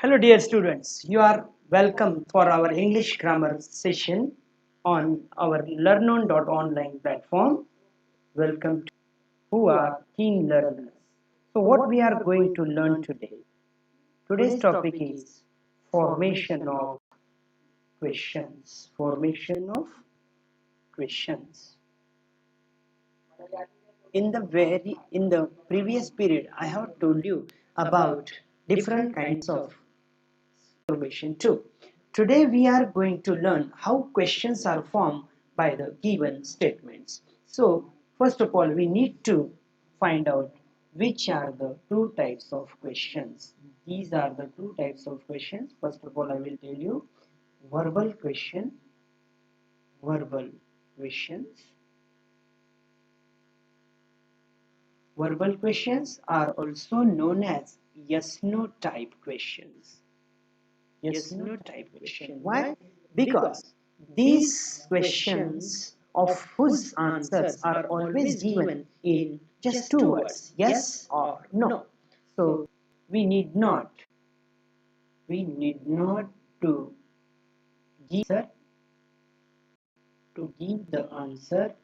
Hello dear students, you are welcome for our English grammar session on our learnon.online platform. Welcome to who are keen learners. So what we are going to learn today? Today's topic is formation of questions. Formation of questions. In the previous period I have told you about different kinds of formation too. Today we are going to learn how questions are formed by the given statements. So first of all we need to find out which are the two types of questions. These are the two types of questions. First of all I will tell you verbal questions. Verbal questions are also known as yes-no type questions. Yes-no type question. Why? Because these questions of whose answers are always given in just two words, yes or no. So we need not to give the answer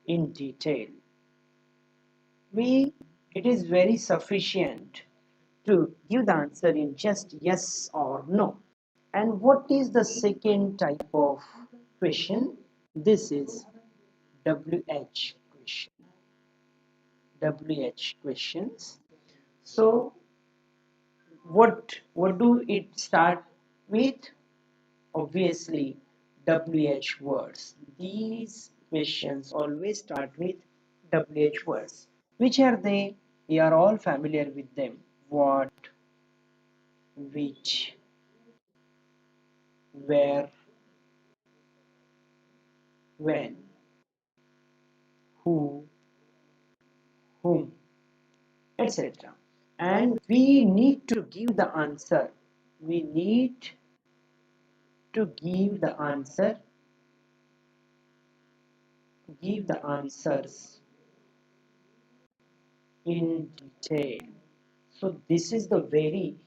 in detail. It is very sufficient to give the answer in just yes or no. And what is the second type of question? This is WH question. WH questions. So what do it start with? Obviously WH words. These questions always start with WH words. Which are they? We are all familiar with them. What, which, where, when, who, whom, etc. And we need to give the answer. We need to give the answers in detail. So this is the very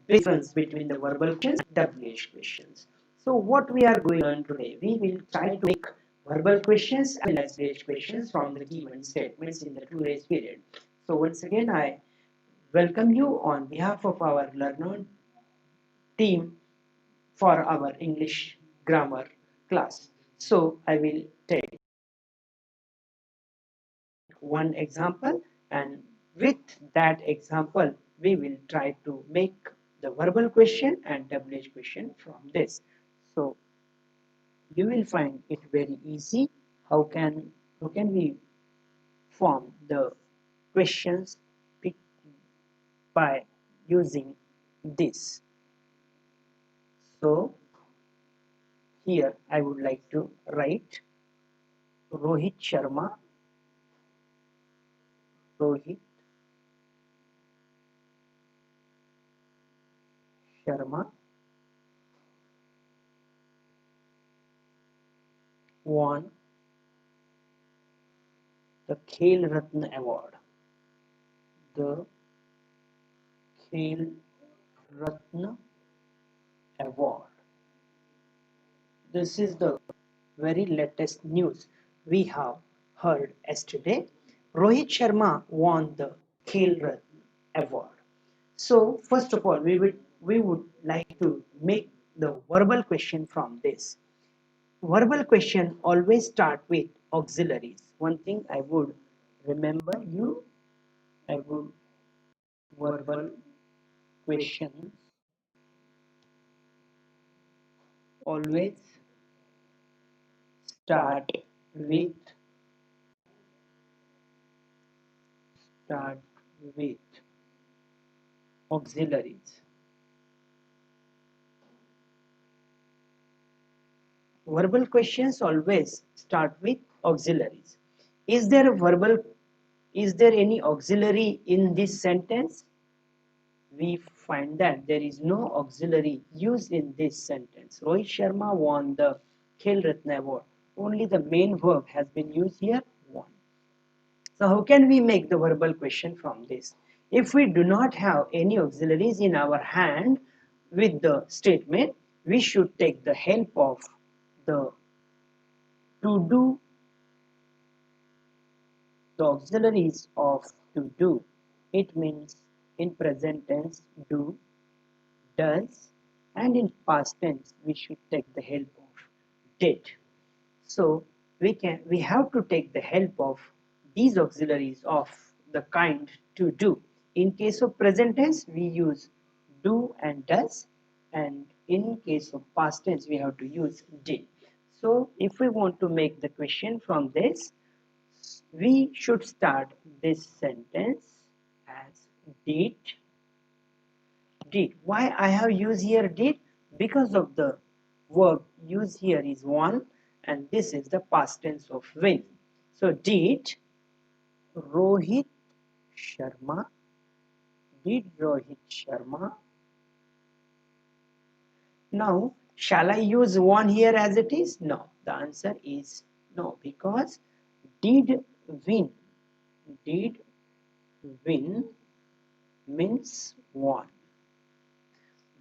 big difference between the verbal questions and WH questions. So what we are going to learn today, we will try to make verbal questions as well as WH questions from the given statements in the 2 days period. So once again I welcome you on behalf of our Learnon team for our English grammar class. So I will take one example, and with that example we will try to make the verbal question and WH question from this. So you will find it very easy. How can we form the questions by using this? So here I would like to write Rohit Sharma won the Khel Ratna Award. The Khel Ratna Award. This is the very latest news we have heard yesterday. Rohit Sharma won the Khel Ratna Award. So first of all, we would like to make the verbal question from this. Verbal question always start with auxiliaries. One thing I would remember you, verbal questions always start with auxiliaries. Verbal questions always start with auxiliaries. Is there any auxiliary in this sentence? We find that there is no auxiliary used in this sentence. Rohit Sharma won the Khel Ratna Award. Only the main verb has been used here, won. So how can we make the verbal question from this? if we do not have any auxiliaries in our hand with the statement, we should take the help of the to do, the auxiliaries of to do. It means in present tense do, does, and in past tense we should take the help of did. So we have to take the help of these auxiliaries of the kind to do. In case of present tense we use do and does, and in case of past tense we have to use did. So if we want to make the question from this, we should start this sentence as did. Why I have used here did? Because of the verb used here is one, and this is the past tense of win. So did Rohit Sharma, did Rohit Sharma. Now, shall I use one here as it is? No, the answer is no, because did win, did win means one.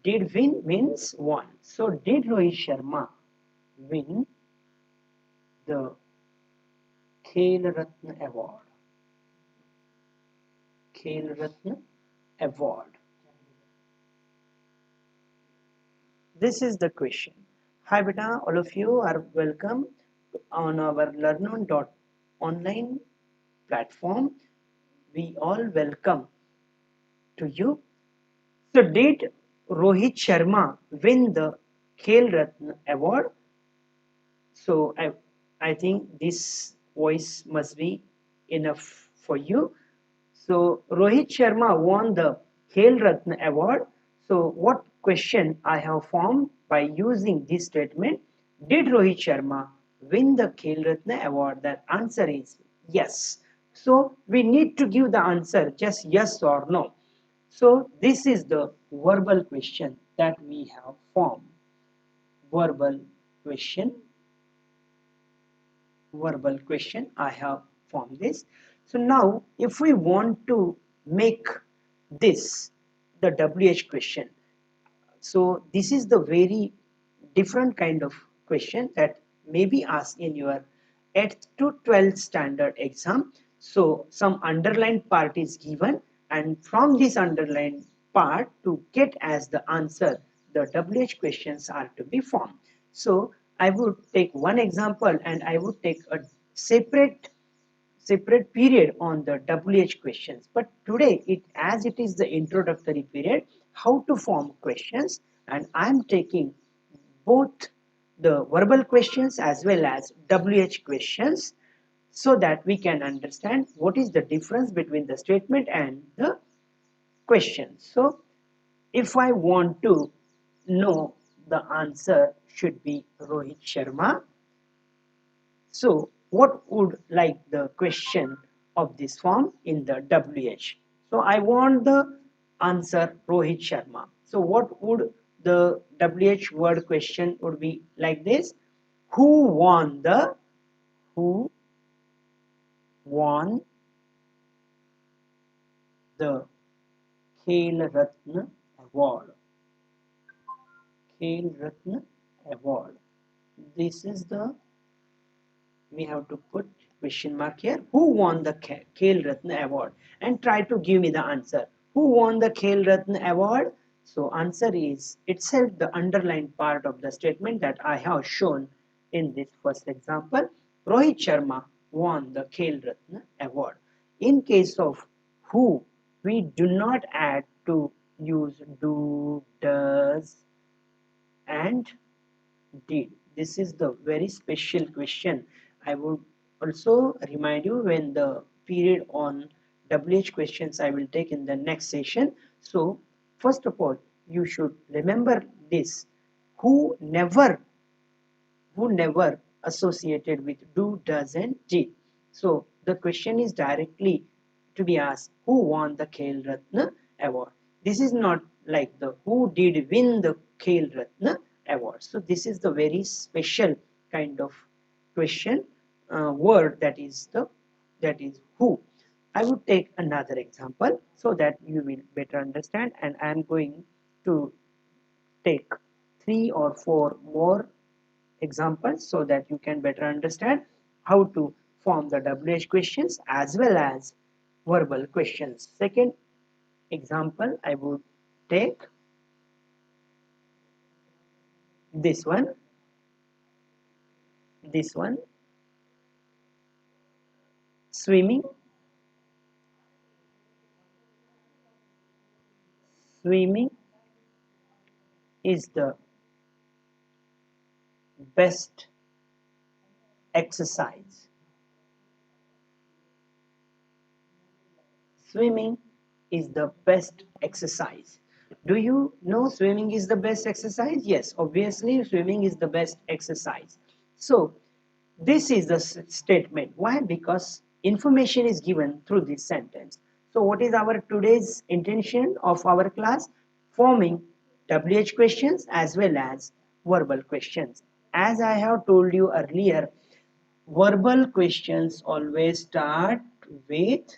Did win means won. So did Rohit Sharma win the Khel Ratna Award? Khel Ratna Award. This is the question. Hi beta, all of you are welcome on our learnon.online platform. We all welcome to you. So did Rohit Sharma win the Khel Ratna Award? So I think this voice must be enough for you. So Rohit Sharma won the Khel Ratna Award. So what question I have formed by using this statement? Did Rohit Sharma win the Khel Ratna Award? The answer is yes. So we need to give the answer just yes or no. So this is the verbal question that we have formed. Verbal question, verbal question I have formed this. So now if we want to make this the WH question, so this is the very different kind of question that may be asked in your 8th to 12th standard exam. So some underlined part is given, and from this underlined part to get as the answer, the WH questions are to be formed. So I would take one example and I would take a separate period on the WH questions. But today, as it is the introductory period, how to form questions, and I am taking both the verbal questions as well as WH questions so that we can understand what is the difference between the statement and the question. So if I want to know the answer should be Rohit Sharma, so what would like the question of this form in the WH? So I want the answer Rohit Sharma. So what would the WH word question would be like this? Who won the who won the Khel Ratna Award? Khel Ratna Award. This is the, we have to put question mark here. Who won the Khel Ratna Award? And try to give me the answer. Who won the Khel Ratna Award? So answer is itself the underlined part of the statement that I have shown in this first example. Rohit Sharma won the Khel Ratna Award. In case of who, we do not add to use do, does, and did. This is the very special question. I would also remind you when the period on WH questions I will take in the next session. So first of all, you should remember this. Who never associated with do, does, and did. So the question is directly to be asked, who won the Khel Ratna Award? This is not like the who did win the Khel Ratna Award. So this is the very special kind of question word that is who. I would take another example so that you will better understand, and I am going to take 3 or 4 more examples so that you can better understand how to form the WH questions as well as verbal questions. Second example I would take this one. Swimming. Swimming is the best exercise. Swimming is the best exercise. Do you know swimming is the best exercise? Yes, obviously swimming is the best exercise. So this is the statement. Why? Because information is given through this sentence. So what is our today's intention of our class? Forming WH questions as well as verbal questions. As I have told you earlier, verbal questions always start with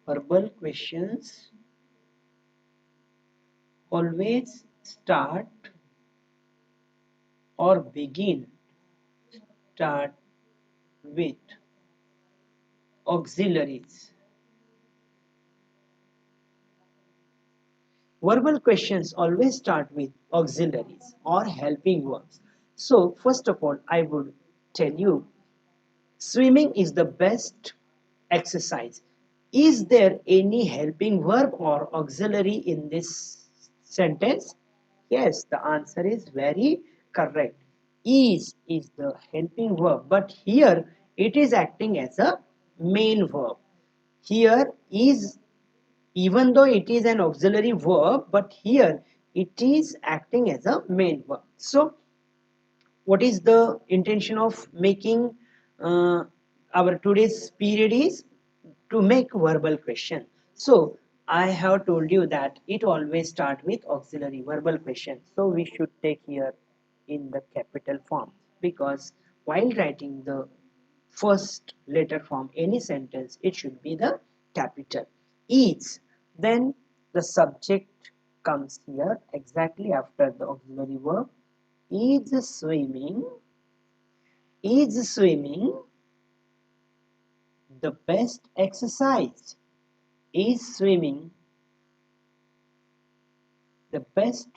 verbal questions always start or start with auxiliaries. Verbal questions always start with auxiliaries or helping verbs. So first of all, I would tell you swimming is the best exercise. Is there any helping verb or auxiliary in this sentence? Yes, the answer is very correct. Is the helping verb, but here it is acting as a main verb. Here is, even though it is an auxiliary verb, but here it is acting as a main verb. So what is the intention of making uh, our today's period is to make verbal question. So I have told you that it always start with auxiliary verbal question, so we should take here in the capital form, because while writing the first letter from any sentence it should be the capital. Is, then the subject comes here exactly after the auxiliary verb. Is swimming, is swimming the best exercise? Is swimming the best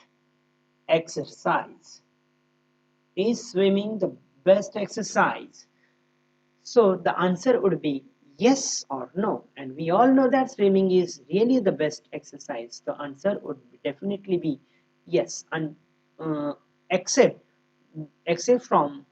exercise? Is swimming the best exercise? So the answer would be yes or no. And we all know that swimming is really the best exercise. The answer would definitely be yes. And uh, except except from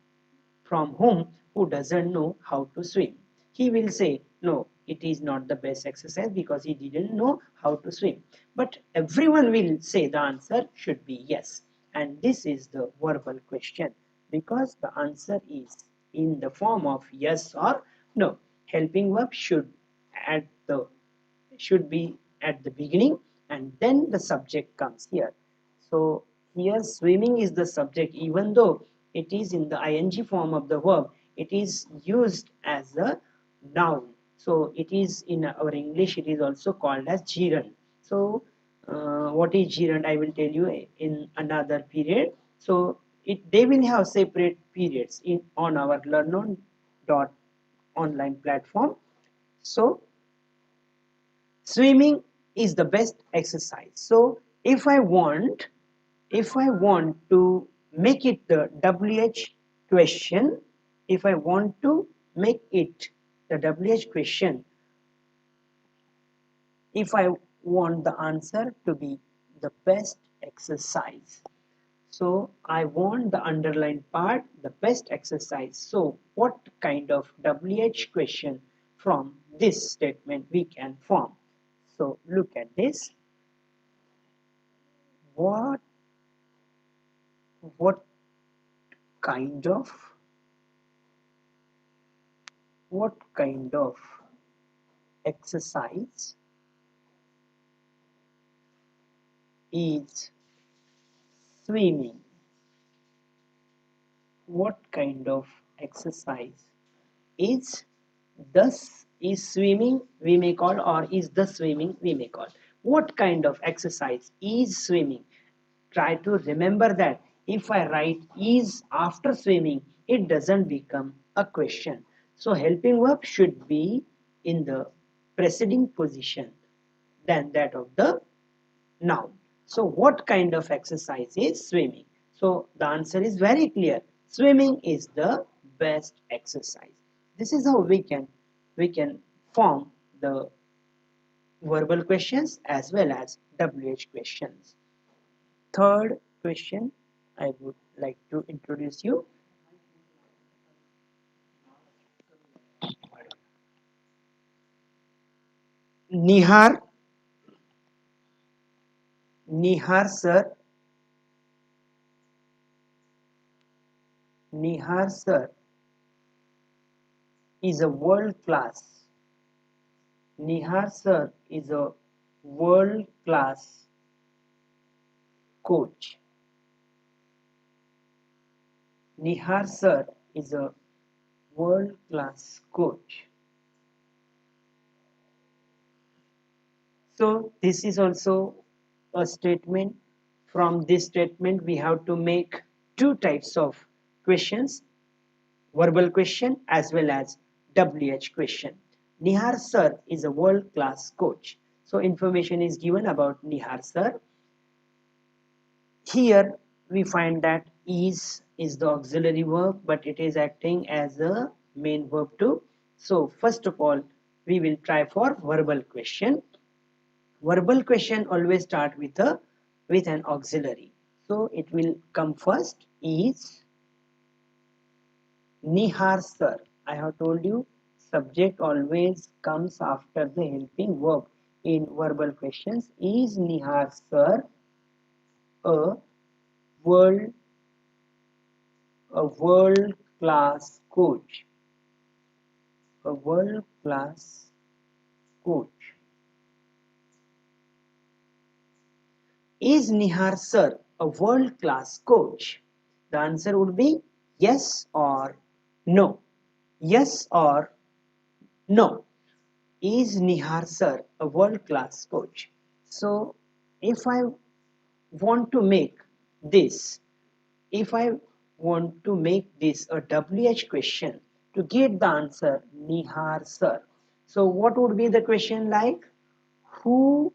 whom who doesn't know how to swim. He will say, no, it is not the best exercise because he didn't know how to swim. But everyone will say the answer should be yes. And this is the verbal question because the answer is in the form of yes or no. Helping verb at the should be at the beginning and then the subject comes here. So here swimming is the subject, even though it is in the ing form of the verb, it is used as a noun. So it is in our English, it is also called as gerund. So what is gerund? I will tell you in another period. So they will have separate periods in on our learnon.online platform. So swimming is the best exercise. So if I want to make it the WH question, if I want to make it the WH question, if I want the answer to be the best exercise, so I want the underlined part, the best exercise. So what kind of WH question from this statement we can form? So look at this. What what kind of what kind of exercise is swimming? What kind of exercise is the Is swimming we may call, or is the swimming we may call. What kind of exercise is swimming? Try to remember that if I write is after swimming, it doesn't become a question. So helping verb should be in the preceding position than that of the noun. So what kind of exercise is swimming? So the answer is very clear. Swimming is the best exercise. This is how we can form the verbal questions as well as WH questions. Third question I would like to introduce you. Nihar, Nihar sir, Nihar sir is a world class. Nihar sir is a world class coach. Nihar sir is a world class coach. So this is also a statement. From this statement we have to make two types of questions, verbal question as well as WH question. Nihar sir is a world class coach. So information is given about Nihar sir. Here we find that is the auxiliary verb, but it is acting as a main verb too. So first of all we will try for verbal question. Verbal question always start with an auxiliary. So it will come first is Nihar sir. I have told you subject always comes after the helping verb in verbal questions. Is Nihar sir a world world class coach? A world class coach. Is Nihar sir a world class coach? The answer would be yes or no. Yes or no. Is Nihar sir a world class coach? So if I want to make this, if I want to make this a WH question to get the answer Nihar sir. So what would be the question like? Who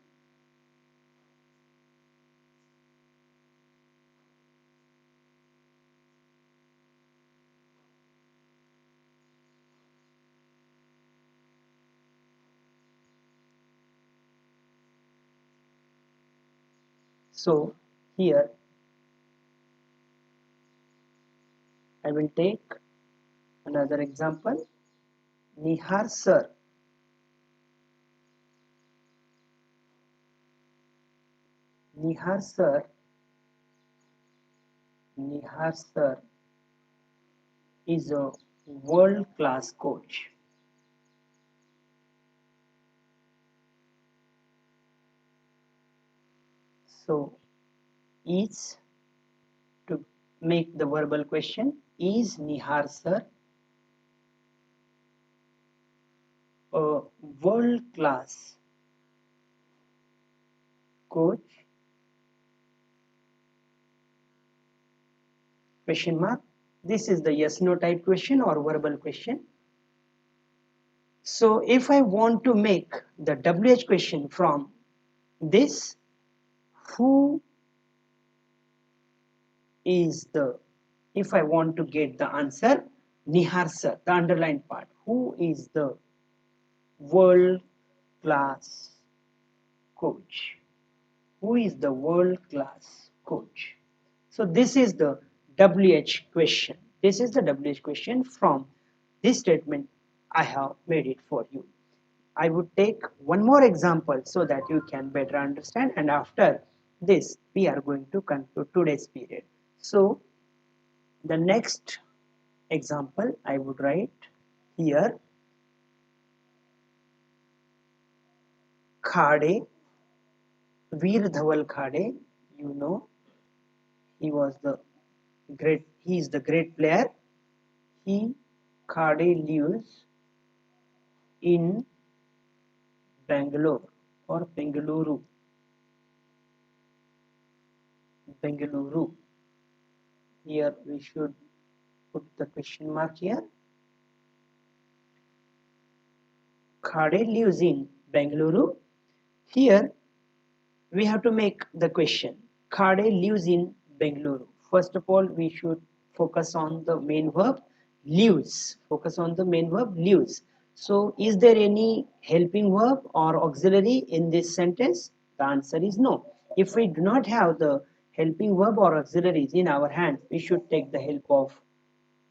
so here I will take another example. Nihar sir. Nihar sir. Nihar sir is a world class coach. So is to make the verbal question, is Nihar sir a world class coach? Question mark. This is the yes no type question or verbal question. So if I want to make the WH question from this, who is the, if I want to get the answer Nihar sir, the underlined part, who is the world class coach? Who is the world class coach? So this is the WH question. This is the WH question. From this statement I have made it for you. I would take one more example so that you can better understand, and after this we are going to conclude today's period. So the next example I would write here, Khade, Veer Dhaval Khade, you know, he is the great player. He, Khade, lives in Bangalore or Bengaluru. Here we should put the question mark here. Khade lives in Bengaluru. Here we have to make the question. Khade lives in Bengaluru. First of all, we should focus on the main verb lives. Focus on the main verb lives. So, is there any helping verb or auxiliary in this sentence? The answer is no. If we do not have the helping verb or auxiliaries in our hand, we should take the help of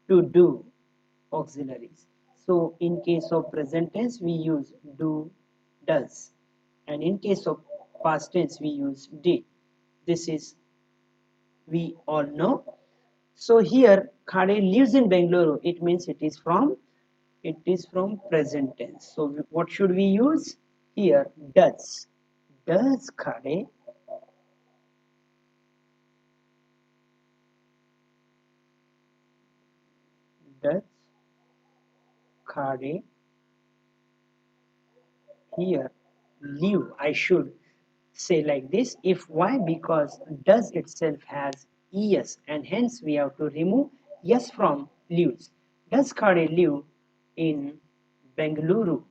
to do auxiliaries. So in case of present tense we use do, does, and in case of past tense we use did. This is we all know. So here Khade lives in Bengaluru. It means it is from present tense. So what should we use here? Does. Does Khade does Khade here live? I should say like this. If why? Because does itself has es and hence we have to remove yes from lives. Does Khade live in Bengaluru?